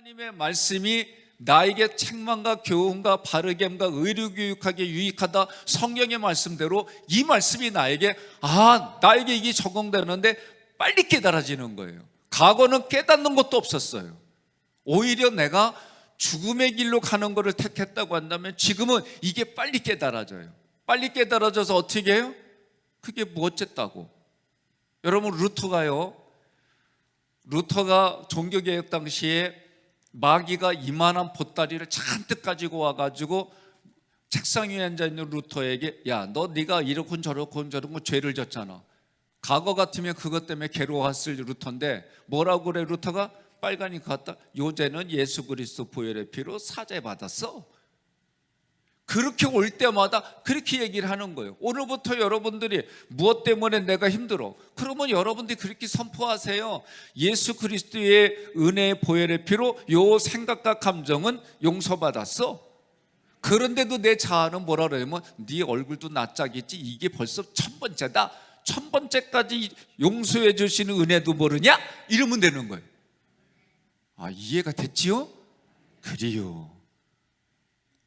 하나님의 말씀이 나에게 책망과 교훈과 바르게 함과 의로 교육하게 유익하다. 성경의 말씀대로 이 말씀이 나에게 이게 적용되는데 빨리 깨달아지는 거예요. 과거는 깨닫는 것도 없었어요. 오히려 내가 죽음의 길로 가는 것을 택했다고 한다면 지금은 이게 빨리 깨달아져요. 빨리 깨달아져서 어떻게 해요? 그게 무엇쨌다고? 여러분, 루터가 종교개혁 당시에 마귀가 이만한 보따리를 잔뜩 가지고 와가지고 책상 위에 앉아있는 루터에게, 야, 네가 이렇군 저렇군 죄를 졌잖아. 과거 같으면 그것 때문에 괴로웠을 루터인데 뭐라고 그래? 루터가 빨간이 같다. 요새는 예수 그리스도 보혈의 피로 사죄받았어. 그렇게 올 때마다 그렇게 얘기를 하는 거예요. 오늘부터 여러분들이 무엇 때문에 내가 힘들어? 그러면 여러분들이 그렇게 선포하세요. 예수 그리스도의 은혜의 보혈의 피로 요 생각과 감정은 용서받았어. 그런데도 내 자아는 뭐라 그러냐면 네 얼굴도 낯짝이지, 이게 벌써 1000번째다. 1000번째까지 용서해 주시는 은혜도 모르냐? 이러면 되는 거예요. 이해가 됐지요? 그래요.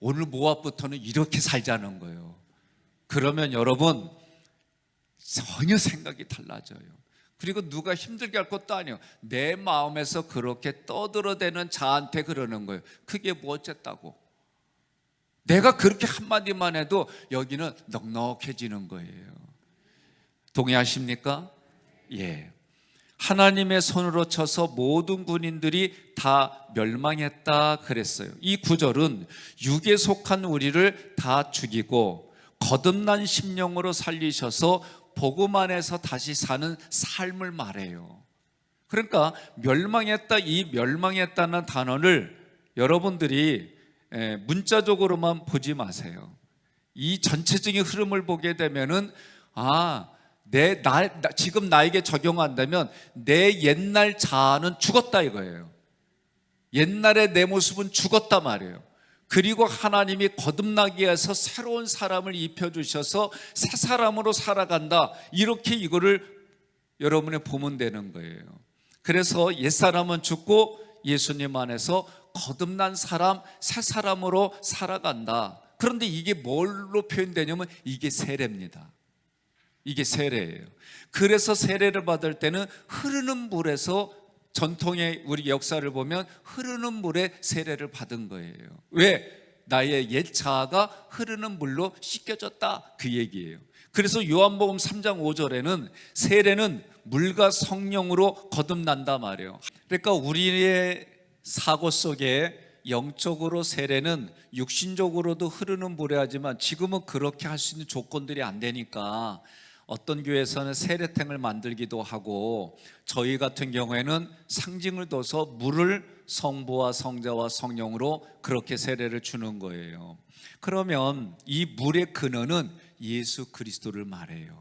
오늘 모압부터는 이렇게 살자는 거예요. 그러면 여러분 전혀 생각이 달라져요. 그리고 누가 힘들게 할 것도 아니에요. 내 마음에서 그렇게 떠들어대는 자한테 그러는 거예요. 그게 뭐 어쨌다고? 내가 그렇게 한마디만 해도 여기는 넉넉해지는 거예요. 동의하십니까? 예. 하나님의 손으로 쳐서 모든 군인들이 다 멸망했다 그랬어요. 이 구절은 육에 속한 우리를 다 죽이고 거듭난 심령으로 살리셔서 복음 안에서 다시 사는 삶을 말해요. 그러니까 멸망했다, 이 멸망했다는 단어를 여러분들이 문자적으로만 보지 마세요. 이 전체적인 흐름을 보게 되면은 지금 나에게 적용한다면 내 옛날 자아는 죽었다 이거예요. 옛날의 내 모습은 죽었다 말이에요. 그리고 하나님이 거듭나게 해서 새로운 사람을 입혀주셔서 새 사람으로 살아간다. 이렇게 이거를 여러분이 보면 되는 거예요. 그래서 옛사람은 죽고 예수님 안에서 거듭난 사람, 새 사람으로 살아간다. 그런데 이게 뭘로 표현되냐면 이게 세례입니다. 이게 세례예요. 그래서 세례를 받을 때는 흐르는 물에서, 전통의 우리 역사를 보면 흐르는 물에 세례를 받은 거예요. 왜? 나의 옛 자아가 흐르는 물로 씻겨졌다, 그 얘기예요. 그래서 요한복음 3장 5절에는 세례는 물과 성령으로 거듭난다 말이에요. 그러니까 우리의 사고 속에 영적으로 세례는 육신적으로도 흐르는 물에 하지만 지금은 그렇게 할 수 있는 조건들이 안 되니까 어떤 교회에서는 세례탱을 만들기도 하고, 저희 같은 경우에는 상징을 둬서 물을 성부와 성자와 성령으로 그렇게 세례를 주는 거예요. 그러면 이 물의 근원은 예수 그리스도를 말해요.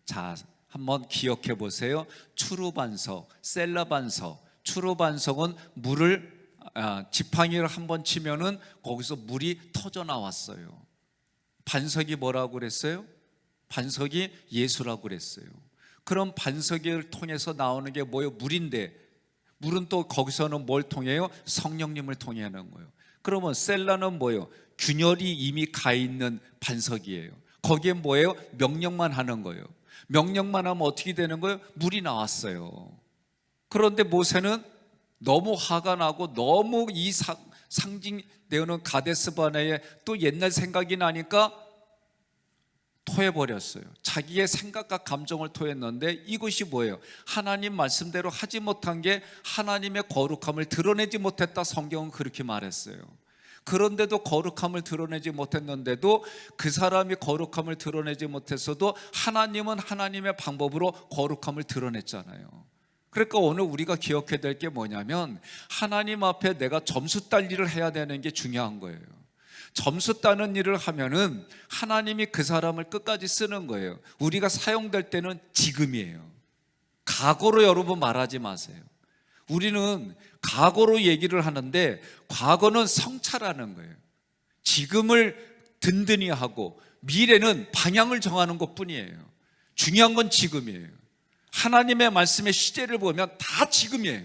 자, 한번 기억해 보세요. 추루반석, 셀라반석. 추루반석은 물을 지팡이를 한번 치면은 거기서 물이 터져 나왔어요. 반석이 뭐라고 그랬어요? 반석이 예수라고 그랬어요. 그럼 반석을 통해서 나오는 게 뭐예요? 물인데, 물은 또 거기서는 뭘 통해요? 성령님을 통해 하는 거예요. 그러면 셀라는 뭐예요? 균열이 이미 가 있는 반석이에요. 거기에 뭐예요? 명령만 하는 거예요. 명령만 하면 어떻게 되는 거예요? 물이 나왔어요. 그런데 모세는 너무 화가 나고 너무 이 상징되는 가데스 바네에 또 옛날 생각이 나니까 토해버렸어요. 자기의 생각과 감정을 토했는데 이것이 뭐예요? 하나님 말씀대로 하지 못한 게 하나님의 거룩함을 드러내지 못했다. 성경은 그렇게 말했어요. 그런데도 거룩함을 드러내지 못했는데도, 그 사람이 거룩함을 드러내지 못했어도 하나님은 하나님의 방법으로 거룩함을 드러냈잖아요. 그러니까 오늘 우리가 기억해야 될 게 뭐냐면, 하나님 앞에 내가 점수 딸 일을 해야 되는 게 중요한 거예요. 점수 따는 일을 하면은 하나님이 그 사람을 끝까지 쓰는 거예요. 우리가 사용될 때는 지금이에요. 과거로 여러분 말하지 마세요. 우리는 과거로 얘기를 하는데 과거는 성찰하는 거예요. 지금을 든든히 하고 미래는 방향을 정하는 것뿐이에요. 중요한 건 지금이에요. 하나님의 말씀의 시제를 보면 다 지금이에요.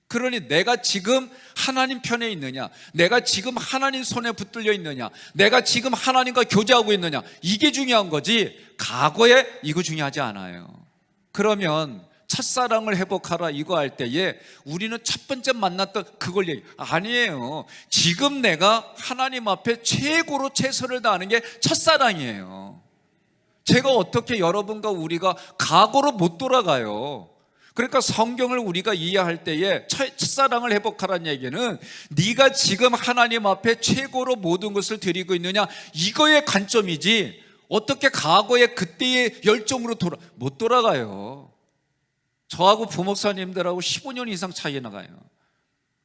그러니 내가 지금 하나님 편에 있느냐, 내가 지금 하나님 손에 붙들려 있느냐, 내가 지금 하나님과 교제하고 있느냐, 이게 중요한 거지 과거에 이거 중요하지 않아요. 그러면 첫사랑을 회복하라 이거 할 때에 우리는 첫 번째 만났던 그걸 아니에요. 지금 내가 하나님 앞에 최고로 최선을 다하는 게 첫사랑이에요. 제가 어떻게 여러분과 우리가 과거로 못 돌아가요. 그러니까 성경을 우리가 이해할 때에 첫사랑을 회복하라는 얘기는 네가 지금 하나님 앞에 최고로 모든 것을 드리고 있느냐, 이거의 관점이지 어떻게 과거의 그때의 열정으로 못 돌아가요. 저하고 부목사님들하고 15년 이상 차이 나가요.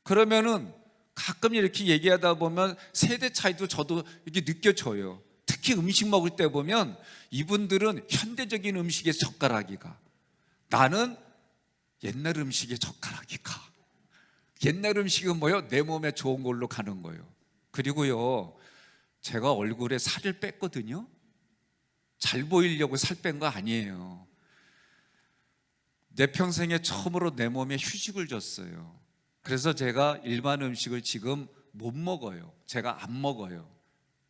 그러면은 가끔 이렇게 얘기하다 보면 세대 차이도 저도 이렇게 느껴져요. 특히 음식 먹을 때 보면 이분들은 현대적인 음식의 젓가락이 가, 나는 옛날 음식의 젓가락이 가. 옛날 음식은 뭐요? 내 몸에 좋은 걸로 가는 거예요. 그리고요, 제가 얼굴에 살을 뺐거든요. 잘 보이려고 살 뺀 거 아니에요. 내 평생에 처음으로 내 몸에 휴식을 줬어요. 그래서 제가 일반 음식을 지금 못 먹어요. 제가 안 먹어요.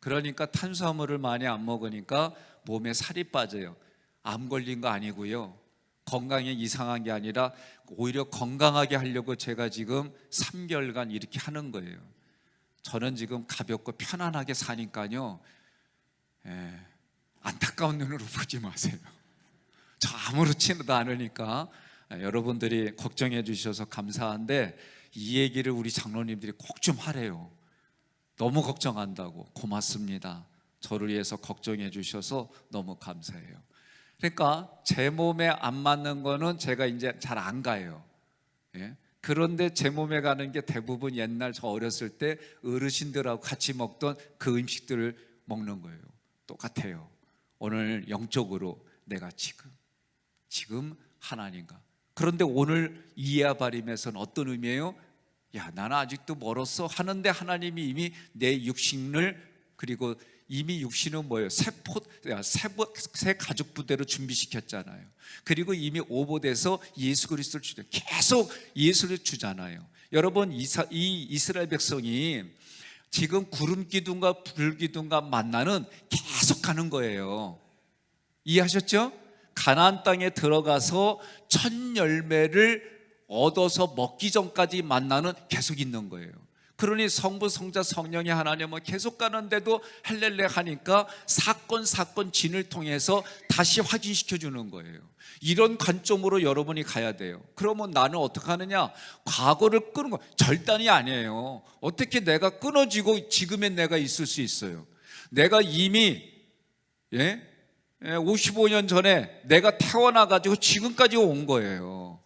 그러니까 탄수화물을 많이 안 먹으니까 몸에 살이 빠져요. 암 걸린 거 아니고요, 건강에 이상한 게 아니라 오히려 건강하게 하려고 제가 지금 3개월간 이렇게 하는 거예요. 저는 지금 가볍고 편안하게 사니까요, 안타까운 눈으로 보지 마세요. 저 아무렇지도 않으니까 여러분들이 걱정해 주셔서 감사한데 이 얘기를 우리 장로님들이 꼭 좀 하래요. 너무 걱정한다고. 고맙습니다. 저를 위해서 걱정해 주셔서 너무 감사해요. 그러니까 제 몸에 안 맞는 거는 제가 이제 잘 안 가요. 그런데 제 몸에 가는 게 대부분 옛날 저 어렸을 때 어르신들하고 같이 먹던 그 음식들을 먹는 거예요. 똑같아요. 오늘 영적으로 내가 지금 하나님과. 그런데 오늘 이해와 바림에서는 어떤 의미예요? 야, 나는 아직도 멀었어 하는데 하나님이 이미 내 육신을, 그리고 이미 육신은 뭐예요? 새 가죽 부대로 준비시켰잖아요. 그리고 이미 오보돼서 예수 그리스도를 주잖아요. 계속 예수를 주잖아요. 여러분, 이 이스라엘 백성이 지금 구름 기둥과 불 기둥과 만나는 계속 가는 거예요. 이해하셨죠? 가나안 땅에 들어가서 첫 열매를 얻어서 먹기 전까지 만나는 계속 있는 거예요. 그러니 성부, 성자, 성령의 하나님은 계속 가는데도 할렐루야 하니까 사건 진을 통해서 다시 확인시켜 주는 거예요. 이런 관점으로 여러분이 가야 돼요. 그러면 나는 어떻게 하느냐? 과거를 끄는 거 절단이 아니에요. 어떻게 내가 끊어지고 지금의 내가 있을 수 있어요? 내가 이미 55년 전에 내가 태어나가지고 지금까지 온 거예요.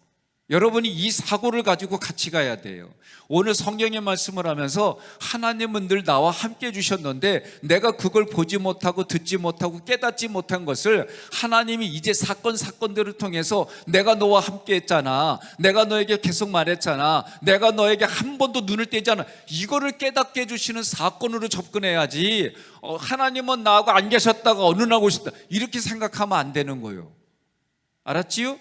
여러분이 이 사고를 가지고 같이 가야 돼요. 오늘 성경의 말씀을 하면서 하나님은 늘 나와 함께 해주셨는데 내가 그걸 보지 못하고 듣지 못하고 깨닫지 못한 것을 하나님이 이제 사건들을 통해서 내가 너와 함께 했잖아, 내가 너에게 계속 말했잖아, 내가 너에게 한 번도 눈을 떼지 않아, 이거를 깨닫게 해주시는 사건으로 접근해야지 하나님은 나하고 안 계셨다가 어느 날 오셨다 이렇게 생각하면 안 되는 거예요. 알았지요?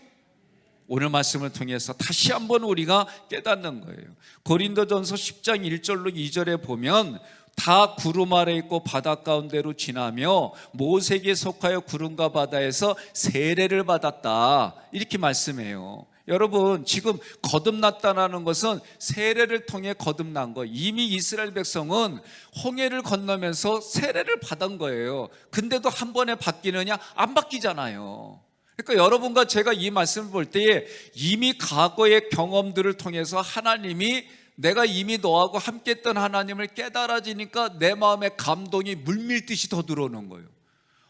오늘 말씀을 통해서 다시 한번 우리가 깨닫는 거예요. 고린도전서 10장 1절로 2절에 보면 다 구름 아래 있고 바다 가운데로 지나며 모세에게 속하여 구름과 바다에서 세례를 받았다 이렇게 말씀해요. 여러분, 지금 거듭났다는 것은 세례를 통해 거듭난 거. 이미 이스라엘 백성은 홍해를 건너면서 세례를 받은 거예요. 근데도 한 번에 바뀌느냐? 안 바뀌잖아요. 그러니까 여러분과 제가 이 말씀을 볼 때에 이미 과거의 경험들을 통해서 하나님이, 내가 이미 너하고 함께 했던 하나님을 깨달아지니까 내 마음에 감동이 물밀듯이 더 들어오는 거예요.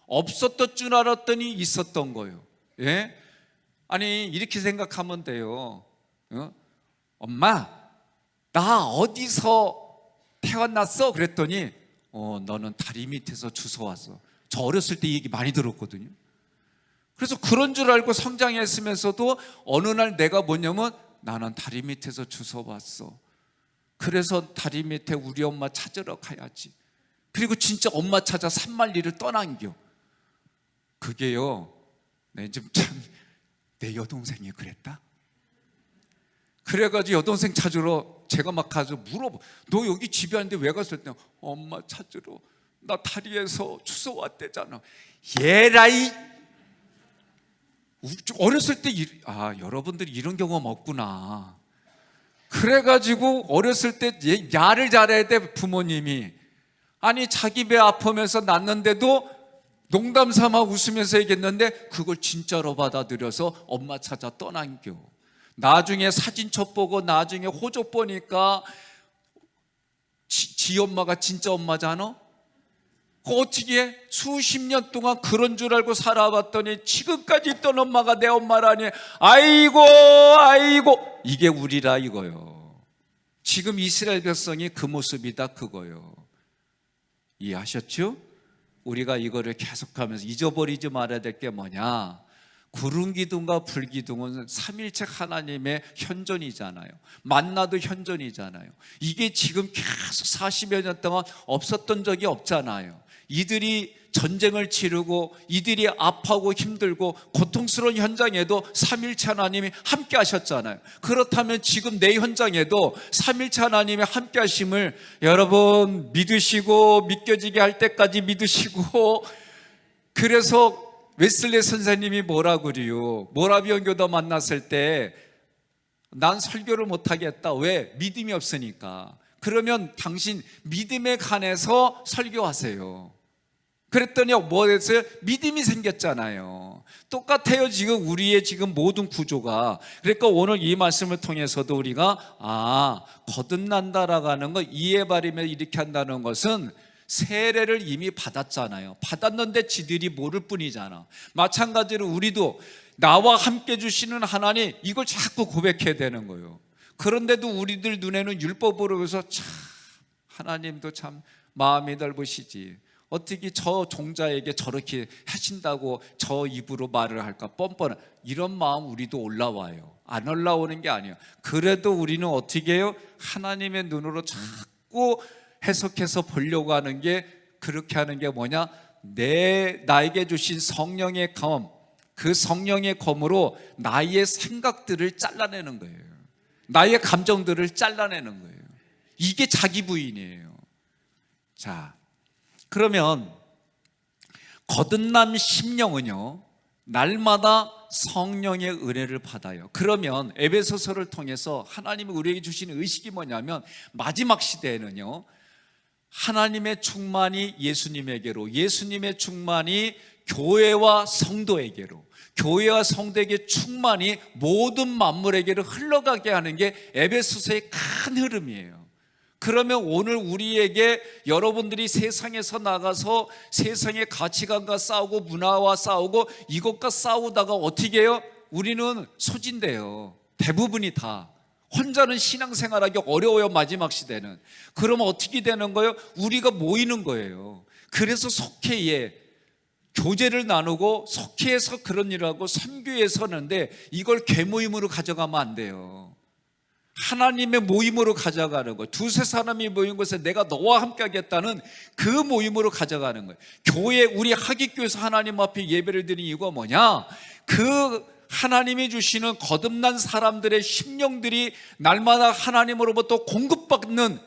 없었던 줄 알았더니 있었던 거예요. 아니, 이렇게 생각하면 돼요. 엄마, 나 어디서 태어났어? 그랬더니 너는 다리 밑에서 주워왔어. 저 어렸을 때 이 얘기 많이 들었거든요. 그래서 그런 줄 알고 성장했으면서도 어느 날 내가 뭐냐면 나는 다리 밑에서 주워왔어. 그래서 다리 밑에 우리 엄마 찾으러 가야지. 그리고 진짜 엄마 찾아 산만리를 떠난겨. 그게요, 내 여동생이 그랬다? 그래가지고 여동생 찾으러 제가 막 가서 물어봐. 너 여기 집에 왔는데 왜 갔을 때 엄마 찾으러 나 다리에서 주워 왔대잖아. 얘라이. 어렸을 때 여러분들이 이런 경험 없구나. 그래가지고 어렸을 때 야를 잘해야 돼. 부모님이 아니 자기 배 아프면서 낳는데도 농담 삼아 웃으면서 얘기했는데 그걸 진짜로 받아들여서 엄마 찾아 떠난겨. 나중에 사진첩 보고 나중에 호적 보니까 지 엄마가 진짜 엄마잖아. 어떻게 해? 수십 년 동안 그런 줄 알고 살아봤더니 지금까지 있던 엄마가 내 엄마라니. 아이고 이게 우리라 이거요. 지금 이스라엘 백성이 그 모습이다 그거요. 이해하셨죠? 우리가 이거를 계속하면서 잊어버리지 말아야 될 게 뭐냐? 구름기둥과 불기둥은 삼일체 하나님의 현존이잖아요. 만나도 현존이잖아요. 이게 지금 계속 40여 년 동안 없었던 적이 없잖아요. 이들이 전쟁을 치르고 이들이 아파하고 힘들고 고통스러운 현장에도 삼일체 하나님이 함께 하셨잖아요. 그렇다면 지금 내 현장에도 삼일체 하나님의 함께 하심을 여러분 믿으시고 믿겨지게 할 때까지 믿으시고, 그래서 웨슬리 선생님이 뭐라 그래요? 모라비언 교도 만났을 때 난 설교를 못하겠다. 왜? 믿음이 없으니까. 그러면 당신 믿음에 관해서 설교하세요. 그랬더니 뭐 했어요? 믿음이 생겼잖아요. 똑같아요. 지금 우리의 지금 모든 구조가. 그러니까 오늘 이 말씀을 통해서도 우리가 거듭난다라고 하는 거, 이해바리며 이렇게 한다는 것은 세례를 이미 받았잖아요. 받았는데 지들이 모를 뿐이잖아. 마찬가지로 우리도 나와 함께 주시는 하나님, 이걸 자꾸 고백해야 되는 거예요. 그런데도 우리들 눈에는 율법으로 해서 참 하나님도 참 마음이 넓으시지, 어떻게 저 종자에게 저렇게 하신다고 저 입으로 말을 할까, 뻔뻔한 이런 마음 우리도 올라와요. 안 올라오는 게 아니에요. 그래도 우리는 어떻게 해요? 하나님의 눈으로 자꾸 해석해서 보려고 하는 게, 그렇게 하는 게 뭐냐? 나에게 주신 성령의 검, 그 성령의 검으로 나의 생각들을 잘라내는 거예요. 나의 감정들을 잘라내는 거예요. 이게 자기 부인이에요. 자, 그러면 거듭난 심령은요, 날마다 성령의 은혜를 받아요. 그러면 에베소서를 통해서 하나님이 우리에게 주신 의식이 뭐냐면, 마지막 시대에는요, 하나님의 충만이 예수님에게로, 예수님의 충만이 교회와 성도에게로, 교회와 성도에게 충만이 모든 만물에게로 흘러가게 하는 게 에베소서의 큰 흐름이에요. 그러면 오늘 우리에게, 여러분들이 세상에서 나가서 세상의 가치관과 싸우고 문화와 싸우고 이것과 싸우다가 어떻게 해요? 우리는 소진돼요. 대부분이 다. 혼자는 신앙생활하기 어려워요. 마지막 시대는. 그러면 어떻게 되는 거예요? 우리가 모이는 거예요. 그래서 속회에 교제를 나누고 속회에서 그런 일을 하고 선교에 서는데, 이걸 개모임으로 가져가면 안 돼요. 하나님의 모임으로 가져가는 거예요. 두세 사람이 모인 곳에 내가 너와 함께 하겠다는 그 모임으로 가져가는 거예요. 교회, 우리 하깃교회에서 하나님 앞에 예배를 드리는 이유가 뭐냐? 그 하나님이 주시는 거듭난 사람들의 심령들이 날마다 하나님으로부터 공급받는,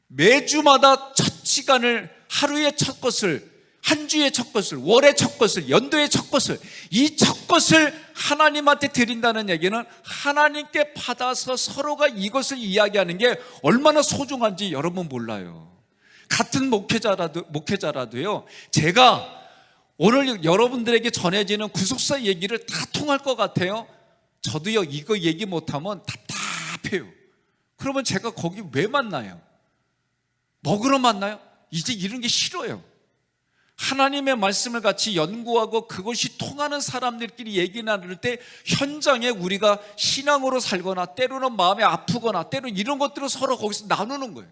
매주마다 첫 시간을, 하루의 첫 것을, 한 주의 첫 것을, 월의 첫 것을, 연도의 첫 것을, 이 첫 것을 하나님한테 드린다는 얘기는 하나님께 받아서 서로가 이것을 이야기하는 게 얼마나 소중한지 여러분 몰라요. 같은 목회자라도요, 제가 오늘 여러분들에게 전해지는 구속사 얘기를 다 통할 것 같아요. 저도요, 이거 얘기 못하면 답답해요. 그러면 제가 거기 왜 만나요? 먹으러 만나요? 이제 이런 게 싫어요. 하나님의 말씀을 같이 연구하고 그것이 통하는 사람들끼리 얘기 나눌 때, 현장에 우리가 신앙으로 살거나 때로는 마음이 아프거나 때로는 이런 것들을 서로 거기서 나누는 거예요.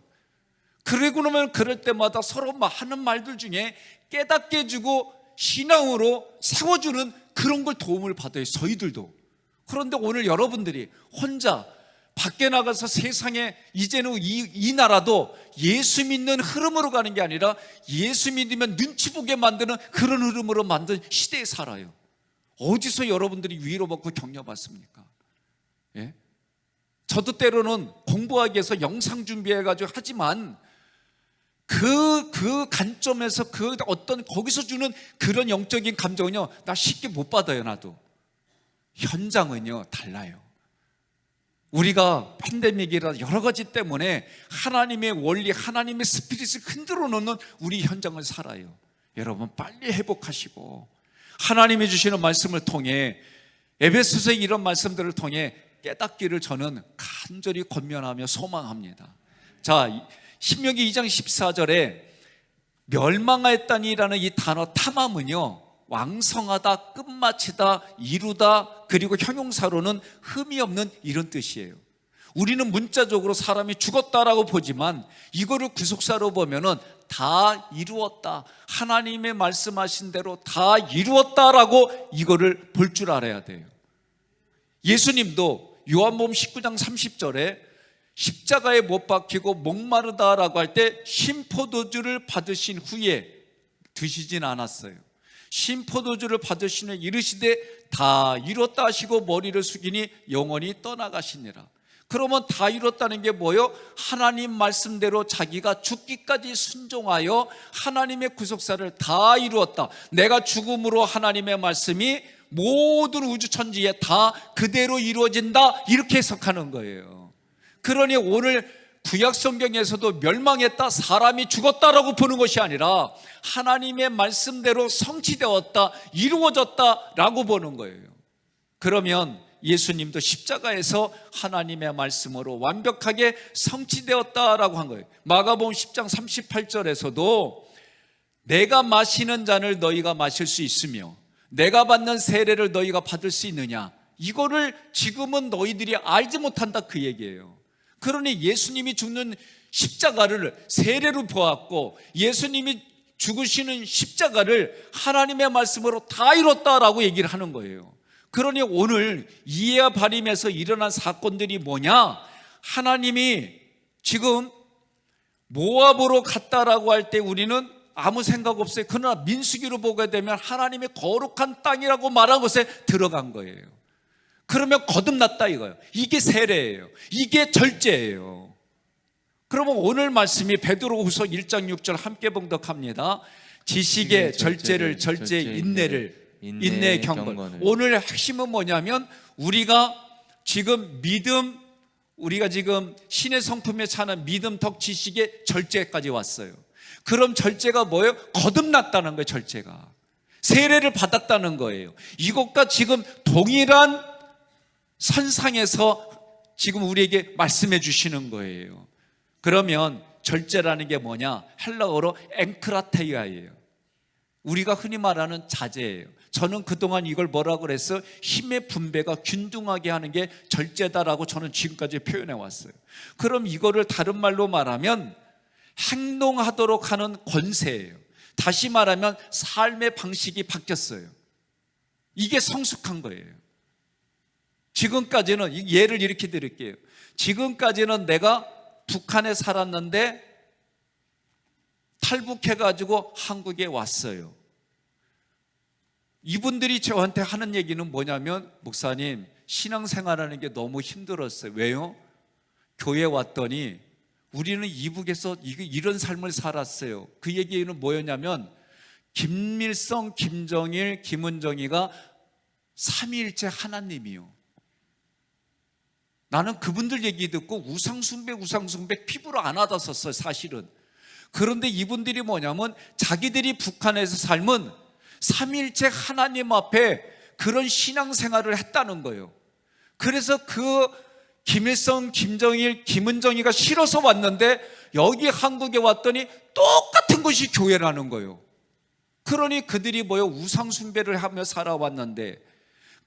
그러고 나면 그럴 때마다 서로 하는 말들 중에 깨닫게 해주고 신앙으로 세워주는 그런 걸 도움을 받아요, 저희들도. 그런데 오늘 여러분들이 혼자 밖에 나가서 세상에, 이제는 이 나라도 예수 믿는 흐름으로 가는 게 아니라 예수 믿으면 눈치 보게 만드는 그런 흐름으로 만든 시대에 살아요. 어디서 여러분들이 위로받고 격려받습니까? 예? 저도 때로는 공부하기 위해서 영상 준비해가지고 하지만 그 관점에서 그 어떤 거기서 주는 그런 영적인 감정은요, 나 쉽게 못 받아요. 나도. 현장은요 달라요. 우리가 팬데믹이라 여러 가지 때문에 하나님의 원리, 하나님의 스피릿을 흔들어 놓는 우리 현장을 살아요. 여러분 빨리 회복하시고 하나님이 주시는 말씀을 통해, 에베소서의 이런 말씀들을 통해 깨닫기를 저는 간절히 권면하며 소망합니다. 자, 신명기 2장 14절에 멸망하였다니라는 이 단어 탐함은요, 왕성하다, 끝마치다, 이루다, 그리고 형용사로는 흠이 없는 이런 뜻이에요. 우리는 문자적으로 사람이 죽었다라고 보지만 이거를 구속사로 보면은 다 이루었다, 하나님의 말씀하신 대로 다 이루었다라고 이거를 볼 줄 알아야 돼요. 예수님도 요한복음 19장 30절에 십자가에 못 박히고 목마르다라고 할 때 신포도주를 받으신 후에 드시진 않았어요. 신포도주를 받으신 후에 이르시되 다 이뤘다 하시고 머리를 숙이니 영원히 떠나가시니라. 그러면 다 이뤘다는 게 뭐예요? 하나님 말씀대로 자기가 죽기까지 순종하여 하나님의 구속사를 다 이루었다. 내가 죽음으로 하나님의 말씀이 모든 우주천지에 다 그대로 이루어진다, 이렇게 해석하는 거예요. 그러니 오늘 구약 성경에서도 멸망했다, 사람이 죽었다라고 보는 것이 아니라 하나님의 말씀대로 성취되었다, 이루어졌다라고 보는 거예요. 그러면 예수님도 십자가에서 하나님의 말씀으로 완벽하게 성취되었다라고 한 거예요. 마가복음 10장 38절에서도 내가 마시는 잔을 너희가 마실 수 있으며 내가 받는 세례를 너희가 받을 수 있느냐, 이거를 지금은 너희들이 알지 못한다, 그 얘기예요. 그러니 예수님이 죽는 십자가를 세례로 보았고 예수님이 죽으시는 십자가를 하나님의 말씀으로 다 이뤘다라고 얘기를 하는 거예요. 그러니 오늘 이해와 바림에서 일어난 사건들이 뭐냐, 하나님이 지금 모압으로 갔다라고 할 때 우리는 아무 생각 없어요. 그러나 민수기로 보게 되면 하나님의 거룩한 땅이라고 말한 곳에 들어간 거예요. 그러면 거듭났다 이거예요. 이게 세례예요. 이게 절제예요. 그러면 오늘 말씀이 베드로후서 1장 6절 함께 봉독합니다. 지식의 절제를, 절제의 인내를, 인내의 경건. 오늘 핵심은 뭐냐면 우리가 지금 믿음, 우리가 지금 신의 성품에 차는 믿음, 덕, 지식의 절제까지 왔어요. 그럼 절제가 뭐예요? 거듭났다는 거예요. 절제가 세례를 받았다는 거예요. 이것과 지금 동일한 선상에서 지금 우리에게 말씀해 주시는 거예요. 그러면 절제라는 게 뭐냐? 헬라어로 앵크라테이아예요. 우리가 흔히 말하는 자제예요. 저는 그동안 이걸 뭐라고 그랬어요? 힘의 분배가 균등하게 하는 게 절제다라고 저는 지금까지 표현해 왔어요. 그럼 이거를 다른 말로 말하면 행동하도록 하는 권세예요. 다시 말하면 삶의 방식이 바뀌었어요. 이게 성숙한 거예요. 지금까지는, 예를 이렇게 드릴게요. 지금까지는 내가 북한에 살았는데 탈북해가지고 한국에 왔어요. 이분들이 저한테 하는 얘기는 뭐냐면, 목사님 신앙생활하는 게 너무 힘들었어요. 왜요? 교회 왔더니 우리는 이북에서 이런 삶을 살았어요. 그 얘기는 뭐였냐면 김일성, 김정일, 김은정이가 삼위일체 하나님이요. 나는 그분들 얘기 듣고 우상숭배 피부로 안 와닿았었어요, 사실은. 그런데 이분들이 뭐냐면 자기들이 북한에서 삶은 삼위일체 하나님 앞에 그런 신앙생활을 했다는 거예요. 그래서 그 김일성, 김정일, 김은정이가 싫어서 왔는데 여기 한국에 왔더니 똑같은 것이 교회라는 거예요. 그러니 그들이 뭐예요? 우상숭배를 하며 살아왔는데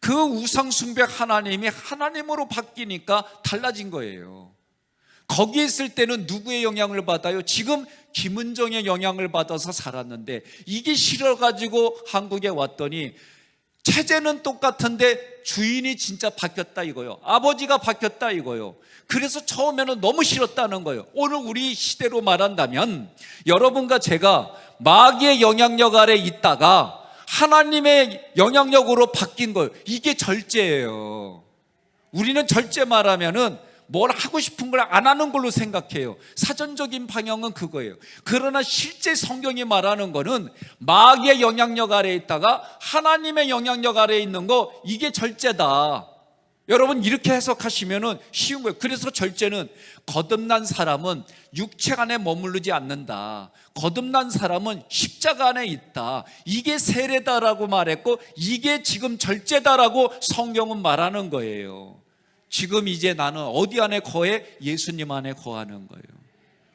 그 우상숭배 하나님이 하나님으로 바뀌니까 달라진 거예요. 거기에 있을 때는 누구의 영향을 받아요? 지금 김은정의 영향을 받아서 살았는데 이게 싫어가지고 한국에 왔더니 체제는 똑같은데 주인이 진짜 바뀌었다 이거요. 아버지가 바뀌었다 이거요. 그래서 처음에는 너무 싫었다는 거예요. 오늘 우리 시대로 말한다면 여러분과 제가 마귀의 영향력 아래 있다가 하나님의 영향력으로 바뀐 거예요. 이게 절제예요. 우리는 절제 말하면은 뭘 하고 싶은 걸 안 하는 걸로 생각해요. 사전적인 방향은 그거예요. 그러나 실제 성경이 말하는 거는 마귀의 영향력 아래에 있다가 하나님의 영향력 아래에 있는 거, 이게 절제다. 여러분 이렇게 해석하시면 쉬운 거예요. 그래서 절제는 거듭난 사람은 육체 안에 머무르지 않는다. 거듭난 사람은 십자가 안에 있다. 이게 세례다라고 말했고 이게 지금 절제다라고 성경은 말하는 거예요. 지금 이제 나는 어디 안에 거해? 예수님 안에 거하는 거예요.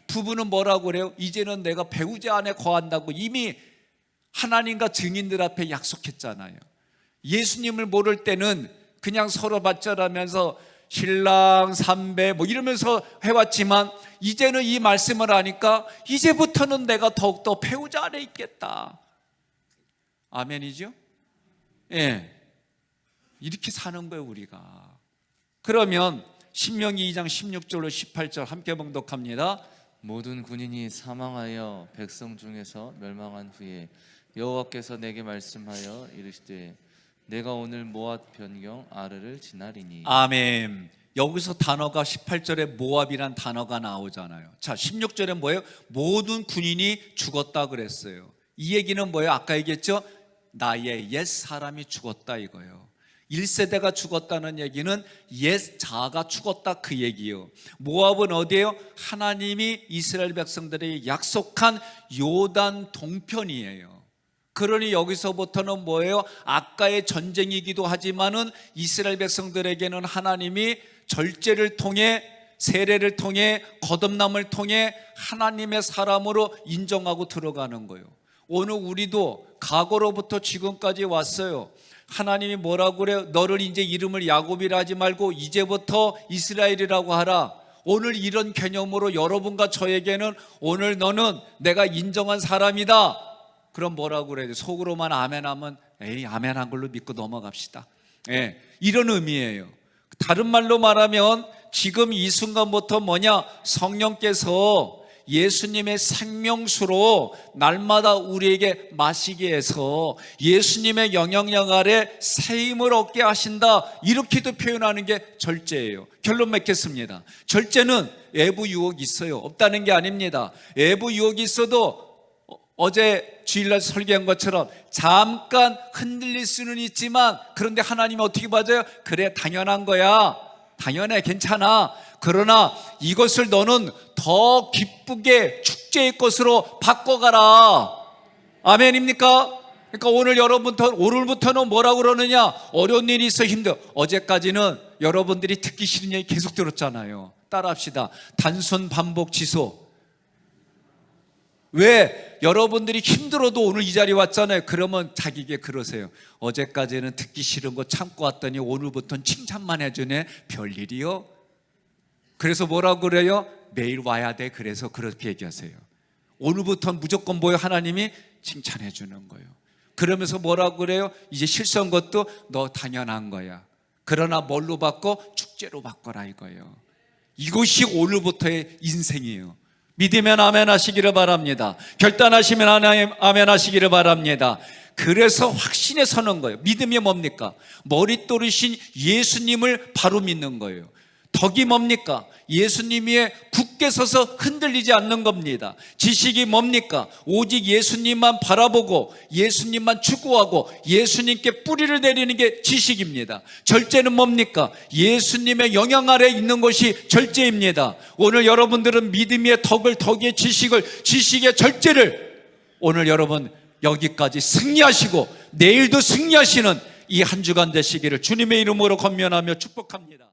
부부는 뭐라고 그래요? 이제는 내가 배우자 안에 거한다고 이미 하나님과 증인들 앞에 약속했잖아요. 예수님을 모를 때는 그냥 서로 맞절하면서 신랑 삼배 뭐 이러면서 해왔지만 이제는 이 말씀을 하니까 이제부터는 내가 더욱더 배우자 안에 있겠다. 아멘이죠? 예, 이렇게 사는 거예요 우리가. 그러면 신명기 2장 16절로 18절 함께 봉독합니다. 모든 군인이 사망하여 백성 중에서 멸망한 후에 여호와께서 내게 말씀하여 이르시되 내가 오늘 모압 변경 아르를 지나리니. 아멘. 여기서 단어가 18절에 모압이란 단어가 나오잖아요. 자, 16절에 뭐예요? 모든 군인이 죽었다 그랬어요. 이 얘기는 뭐예요? 아까 얘기했죠? 나의 옛 사람이 죽었다 이거예요. 1세대가 죽었다는 얘기는 옛 자아가 죽었다 그 얘기예요. 모압은 어디예요? 하나님이 이스라엘 백성들에게 약속한 요단 동편이에요. 그러니 여기서부터는 뭐예요? 아까의 전쟁이기도 하지만은 이스라엘 백성들에게는 하나님이 절제를 통해, 세례를 통해, 거듭남을 통해 하나님의 사람으로 인정하고 들어가는 거예요. 오늘 우리도 과거로부터 지금까지 왔어요. 하나님이 뭐라고 그래요? 너를 이제 이름을 야곱이라 하지 말고 이제부터 이스라엘이라고 하라. 오늘 이런 개념으로 여러분과 저에게는 오늘 너는 내가 인정한 사람이다. 그럼 뭐라고 그래야 돼? 속으로만 아멘하면 에이 아멘한 걸로 믿고 넘어갑시다. 예, 이런 의미예요. 다른 말로 말하면 지금 이 순간부터 뭐냐? 성령께서 예수님의 생명수로 날마다 우리에게 마시게 해서 예수님의 영향력 아래 새 힘을 얻게 하신다. 이렇게도 표현하는 게 절제예요. 결론 맺겠습니다. 절제는 외부 유혹이 있어요. 없다는 게 아닙니다. 외부 유혹이 있어도 어제 주일날 설교한 것처럼 잠깐 흔들릴 수는 있지만 그런데 하나님이 어떻게 봐줘요? 그래 당연한 거야. 당연해 괜찮아. 그러나 이것을 너는 더 기쁘게 축제의 것으로 바꿔가라. 아멘입니까? 그러니까 오늘부터는 뭐라고 그러느냐? 어려운 일이 있어 힘들어. 어제까지는 여러분들이 듣기 싫은 얘기 계속 들었잖아요. 따라합시다. 단순 반복 지속. 왜? 여러분들이 힘들어도 오늘 이 자리에 왔잖아요. 그러면 자기에게 그러세요. 어제까지는 듣기 싫은 거 참고 왔더니 오늘부터는 칭찬만 해주네. 별일이요? 그래서 뭐라고 그래요? 매일 와야 돼. 그래서 그렇게 얘기하세요. 오늘부터는 무조건 뭐예요? 하나님이 칭찬해 주는 거예요. 그러면서 뭐라고 그래요? 이제 실수한 것도 너 당연한 거야. 그러나 뭘로 바꿔? 축제로 바꿔라 이거예요. 이것이 오늘부터의 인생이에요. 믿으면 아멘 하시기를 바랍니다. 결단하시면 아멘 하시기를 바랍니다. 그래서 확신에 서는 거예요. 믿음이 뭡니까? 머릿돌이신 예수님을 바로 믿는 거예요. 덕이 뭡니까? 예수님이 굳게 서서 흔들리지 않는 겁니다. 지식이 뭡니까? 오직 예수님만 바라보고 예수님만 추구하고 예수님께 뿌리를 내리는 게 지식입니다. 절제는 뭡니까? 예수님의 영향 아래에 있는 것이 절제입니다. 오늘 여러분들은 믿음의 덕을, 덕의 지식을, 지식의 절제를 오늘 여러분 여기까지 승리하시고 내일도 승리하시는 이 한 주간 되시기를 주님의 이름으로 권면하며 축복합니다.